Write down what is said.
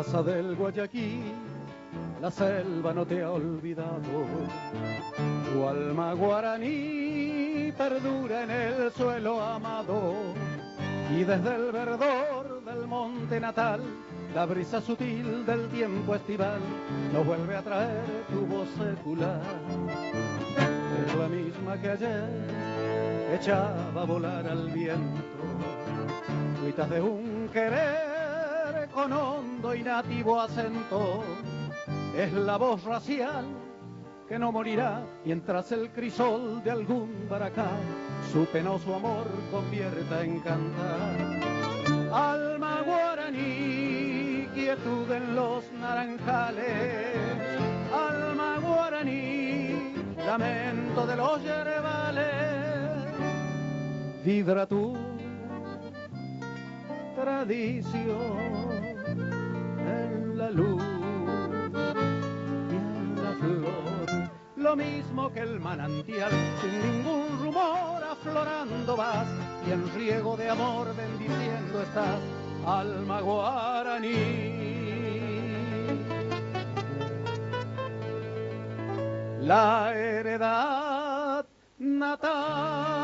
raza del Guayaquil, la selva no te ha olvidado. Tu alma guaraní perdura en el suelo amado, y desde el verdor del monte natal, la brisa sutil del tiempo estival nos vuelve a traer tu voz secular. Es la misma que ayer echaba a volar al viento, tuitas de un querer con hondo y nativo acento. Es la voz racial que no morirá mientras el crisol de algún baracá su penoso amor convierta en cantar. Alma guaraní, quietud en los naranjales. Alma guaraní, lamento de los yerbales. Vibra tu tradición en la luz y en la flor, lo mismo que el manantial, sin ningún rumor aflorando vas, y en riego de amor bendiciendo estás, alma guaraní. La heredad natal